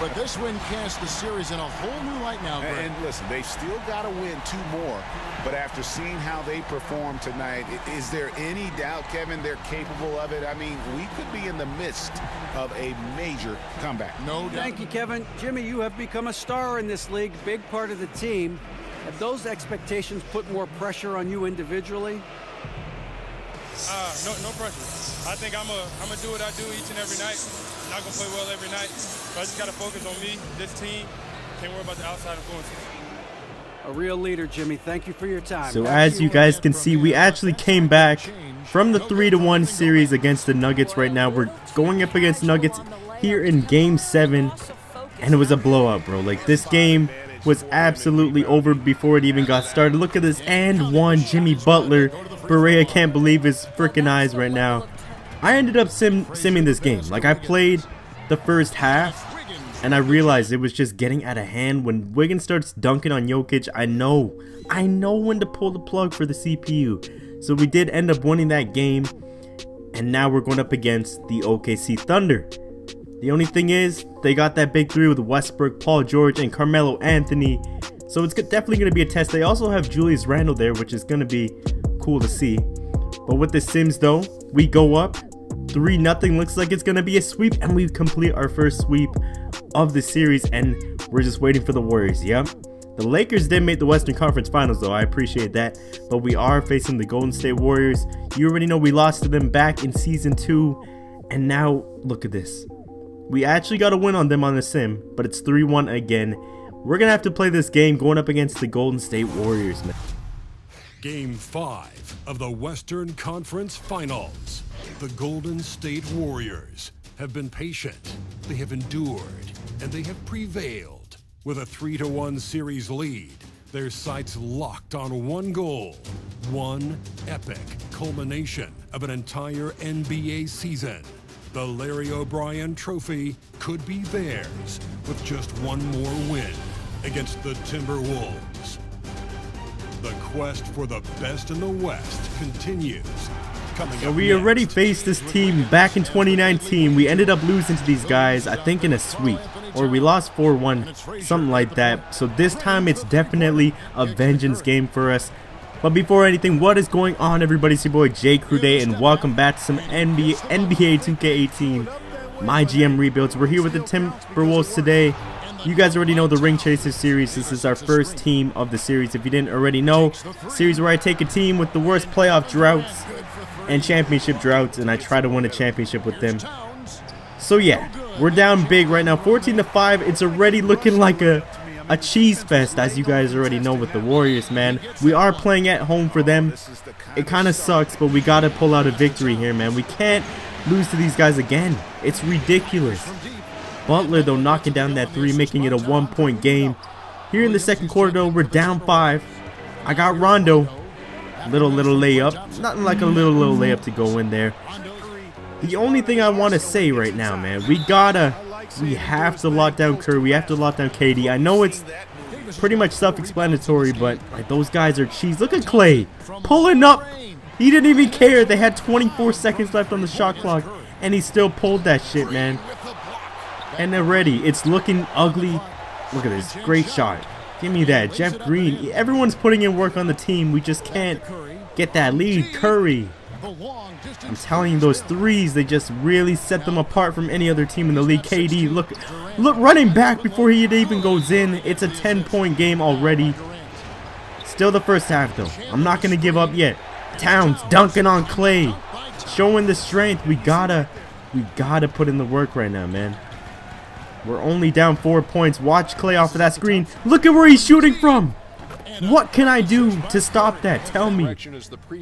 But this win casts the series in a whole new light now, Greg. And listen, they've still got to win 2 more. But after seeing how they perform tonight, is there any doubt, Kevin, they're capable of it? I mean, we could be in the midst of a major comeback. No doubt. Thank you, Kevin. Jimmy, you have become a star in this league, big part of the team. Have those expectations put more pressure on you individually? No pressure. I think I'm gonna do what I do each and every night. I'm not gonna play well every night, but I just gotta focus on me, this team. Can't worry about the outside influences. A real leader, Jimmy. Thank you for your time. So as you guys can see, we actually came back from the 3-1 series against the Nuggets. Right now we're going up against Nuggets here in game 7, and it was a blowout, bro. Like, this game was absolutely over before it even got started. Look at this, and one. Jimmy Butler. Berea can't believe his freaking eyes right now. I ended up simming this game. Like, I played the first half, and I realized it was just getting out of hand. When Wiggins starts dunking on Jokic, I know when to pull the plug for the CPU. So we did end up winning that game, and now we're going up against the OKC Thunder. The only thing is, they got that big 3 with Westbrook, Paul George, and Carmelo Anthony. So it's definitely going to be a test. They also have Julius Randle there, which is going to be cool to see. But with the Sims, though, we go up 3-0. Looks like it's going to be a sweep, and we complete our first sweep of the series, and we're just waiting for the Warriors. Yep. The Lakers did make the Western Conference Finals, though. I appreciate that. But we are facing the Golden State Warriors. You already know we lost to them back in Season 2. And now, look at this. We actually got a win on them on the sim, but it's 3-1 again. We're going to have to play this game going up against the Golden State Warriors, man. Game 5 of the Western Conference Finals. The Golden State Warriors have been patient, they have endured, and they have prevailed. With a 3-1 series lead, their sights locked on one goal, one epic culmination of an entire NBA season. The Larry O'Brien Trophy could be theirs with just one more win against the Timberwolves. The quest for the best in the West continues. So we already faced this team back in 2019. We ended up losing to these guys, I think, in a sweep. Or we lost 4-1, something like that. So this time it's definitely a vengeance game for us. But before anything, what is going on, everybody? It's your boy Jay Cruday, and welcome back to some NBA 2K18 MyGM rebuilds. We're here with the Timberwolves today. You guys already know the Ring Chaser series. This is our first team of the series. If you didn't already know, series where I take a team with the worst playoff droughts and championship droughts, and I try to win a championship with them. So yeah, we're down big right now, 14-5. It's already looking like a cheese fest, as you guys already know, with the Warriors, man. We are playing at home for them. It kind of sucks, but we got to pull out a victory here, man. We can't lose to these guys again. It's ridiculous. Butler, though, knocking down that 3, making it a 1-point game. Here in the second quarter, though, we're down 5. I got Rondo. Little layup. Nothing like a little layup to go in there. The only thing I want to say right now, man, we have to lock down Curry. We have to lock down KD. I know it's pretty much self-explanatory, but like, those guys are cheese. Look at Clay pulling up. He didn't even care. They had 24 seconds left on the shot clock, and he still pulled that shit, man. And they're ready. It's looking ugly. Look at this. Great shot. Give me that. Jeff Green. Everyone's putting in work on the team. We just can't get that lead. Curry. I'm telling you, those threes, they just really set them apart from any other team in the league. KD, look running back before he even goes in. It's a 10-point game already. Still the first half, though. I'm not going to give up yet. Towns dunking on Clay. Showing the strength. We gotta put in the work right now, man. We're only down 4 points. Watch Clay off of that screen. Look at where he's shooting from. What can I do to stop that? Tell me.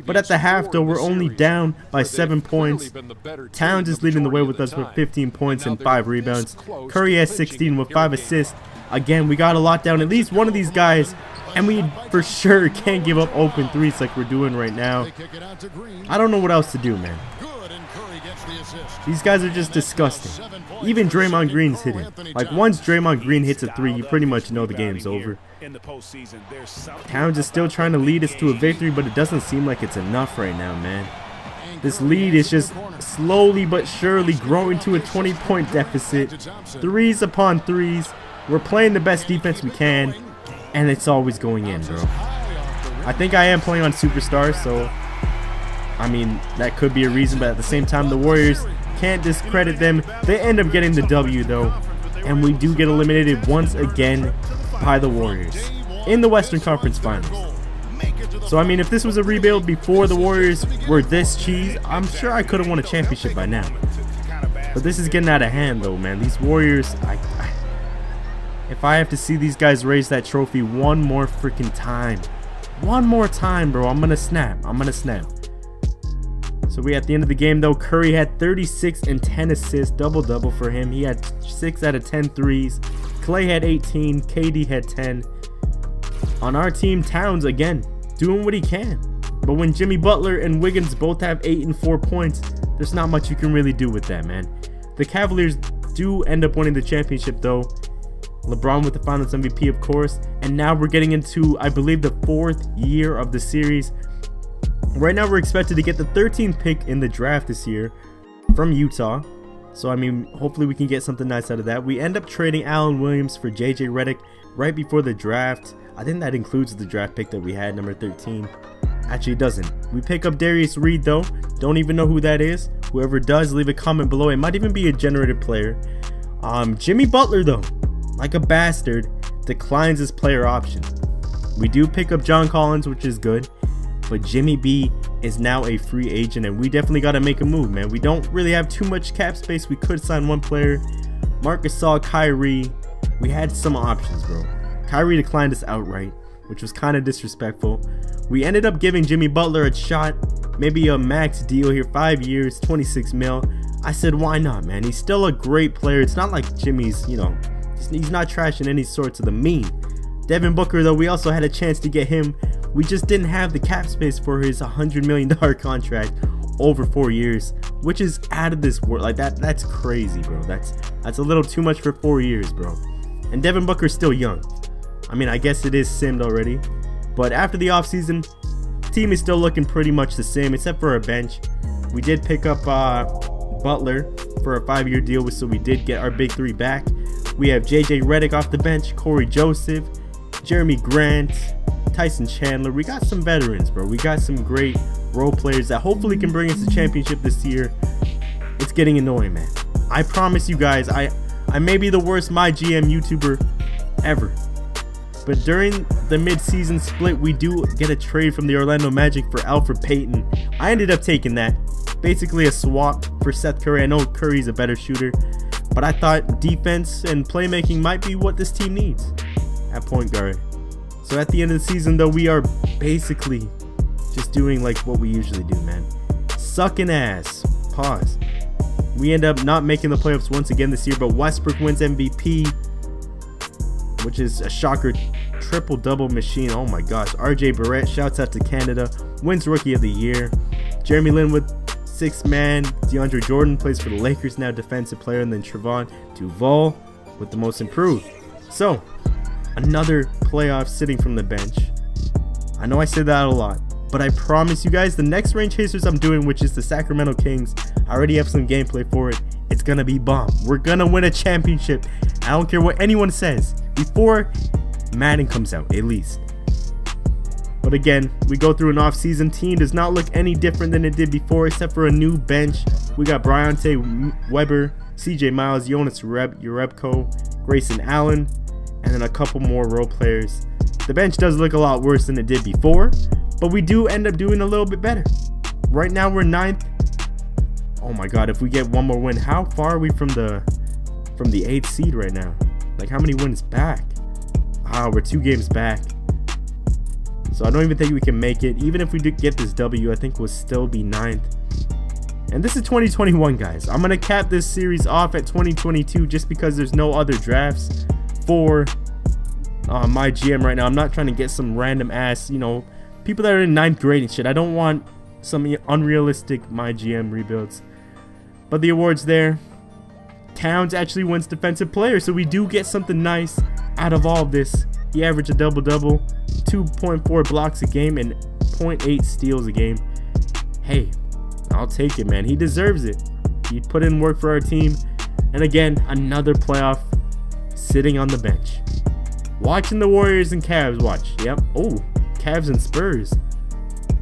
But at the half, though, we're only down by 7 points. Towns is leading the way with us with 15 points and 5 rebounds. Curry has 16 with 5 assists. Again, we got to lock down at least one of these guys, and we for sure can't give up open threes like we're doing right now. I don't know what else to do, man. These guys are just disgusting. Even Draymond Green's hitting. Like, once Draymond Green hits a 3, you pretty much know the game's over. Towns is still trying to lead us to a victory, but it doesn't seem like it's enough right now, man. This lead is just slowly but surely growing to a 20-point deficit. Threes upon threes. We're playing the best defense we can, and it's always going in, bro. I think I am playing on superstars, so I mean, that could be a reason, but at the same time, the Warriors can't discredit them. They end up getting the W, though, and we do get eliminated once again by the Warriors in the Western Conference Finals. So, I mean, if this was a rebuild before the Warriors were this cheese, I'm sure I could have won a championship by now. But this is getting out of hand, though, man. These Warriors, if I have to see these guys raise that trophy one more freaking time, bro, I'm going to snap. So we at the end of the game, though, Curry had 36 and 10 assists, double-double for him. He had 6 out of 10 threes. Clay had 18. KD had 10. On our team, Towns, again, doing what he can. But when Jimmy Butler and Wiggins both have 8 and 4 points, there's not much you can really do with that, man. The Cavaliers do end up winning the championship, though. LeBron with the Finals MVP, of course. And now we're getting into, I believe, the 4th year of the series. Right now, we're expected to get the 13th pick in the draft this year from Utah. So, I mean, hopefully we can get something nice out of that. We end up trading Allen Williams for JJ Redick right before the draft. I think that includes the draft pick that we had, number 13. Actually, it doesn't. We pick up Darius Reed, though. Don't even know who that is. Whoever does, leave a comment below. It might even be a generated player. Jimmy Butler, though, like a bastard, declines his player option. We do pick up John Collins, which is good. But Jimmy B is now a free agent, and we definitely got to make a move, man. We don't really have too much cap space. We could sign one player. Marc Gasol, Kyrie. We had some options, bro. Kyrie declined us outright, which was kind of disrespectful. We ended up giving Jimmy Butler a shot, maybe a max deal here, 5 years, 26 mil. I said, why not, man? He's still a great player. It's not like Jimmy's, you know, he's not trash in any sorts of the mean. Devin Booker, though, we also had a chance to get him. We just didn't have the cap space for his $100 million contract over 4 years, which is out of this world. Like that's crazy, bro. That's a little too much for 4 years, bro. And Devin Booker's still young. I mean, I guess it is simmed already. But after the offseason, team is still looking pretty much the same, except for our bench. We did pick up Butler for a 5-year deal, so we did get our big 3 back. We have JJ Redick off the bench, Corey Joseph, Jeremy Grant, Tyson Chandler. We got some veterans, bro. We got some great role players that hopefully can bring us a championship this year. It's getting annoying, man. I promise you guys, I may be the worst MyGM YouTuber ever. But during the mid-season split, we do get a trade from the Orlando Magic for Alfred Payton. I ended up taking that. Basically a swap for Seth Curry. I know Curry's a better shooter, but I thought defense and playmaking might be what this team needs at point guard. So at the end of the season, though, we are basically just doing like what we usually do, man. Sucking ass. Pause. We end up not making the playoffs once again this year, but Westbrook wins MVP, which is a shocker. Triple-double machine. Oh my gosh. RJ Barrett, shouts out to Canada, wins Rookie of the Year. Jeremy Lin with 6th man. DeAndre Jordan plays for the Lakers now, defensive player, and then Trevon Duval with the most improved. So, another playoff sitting from the bench. I know I said that a lot, but I promise you guys, the next Rain Chasers I'm doing, which is the Sacramento Kings, I already have some gameplay for it. It's gonna be bomb. We're gonna win a championship. I don't care what anyone says before Madden comes out, at least. But again, we go through an off-season. Team does not look any different than it did before, except for a new bench. We got Bryante Weber, CJ Miles, Jonas Jerebko, Grayson Allen, and then a couple more role players. The bench does look a lot worse than it did before, but we do end up doing a little bit better. Right now we're 9th. Oh my god, if we get one more win, how far are we from the 8th seed right now? Like, how many wins back? We're 2 games back. So I don't even think we can make it. Even if we did get this W, I think we'll still be 9th. And this is 2021, guys. I'm going to cap this series off at 2022 just because there's no other drafts for MyGM right now. I'm not trying to get some random ass, you know, people that are in 9th grade and shit. I don't want some unrealistic MyGM rebuilds. But the awards there. Towns actually wins defensive player, so we do get something nice out of all of this. He averaged a double-double, 2.4 blocks a game, and 0.8 steals a game. Hey, I'll take it, man. He deserves it. He put in work for our team. And again, another playoff sitting on the bench. Watching the Warriors and Cavs. Watch. Yep. Oh, Cavs and Spurs.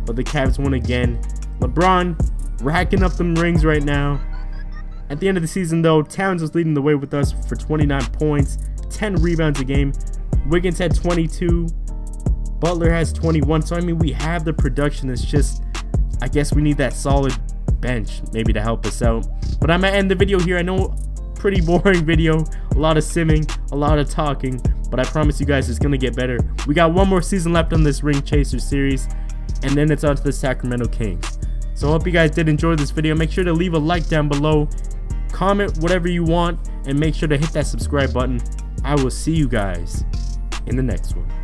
But the Cavs won again. LeBron racking up them rings right now. At the end of the season, though, Towns was leading the way with us for 29 points, 10 rebounds a game. Wiggins had 22. Butler has 21. So, I mean, we have the production. It's just, I guess we need that solid bench maybe to help us out. But I'm going to end the video here. I know, pretty boring video. A lot of simming, a lot of talking. But I promise you guys it's going to get better. We got one more season left on this Ring Chaser series. And then it's on to the Sacramento Kings. So I hope you guys did enjoy this video. Make sure to leave a like down below. Comment whatever you want. And make sure to hit that subscribe button. I will see you guys in the next one.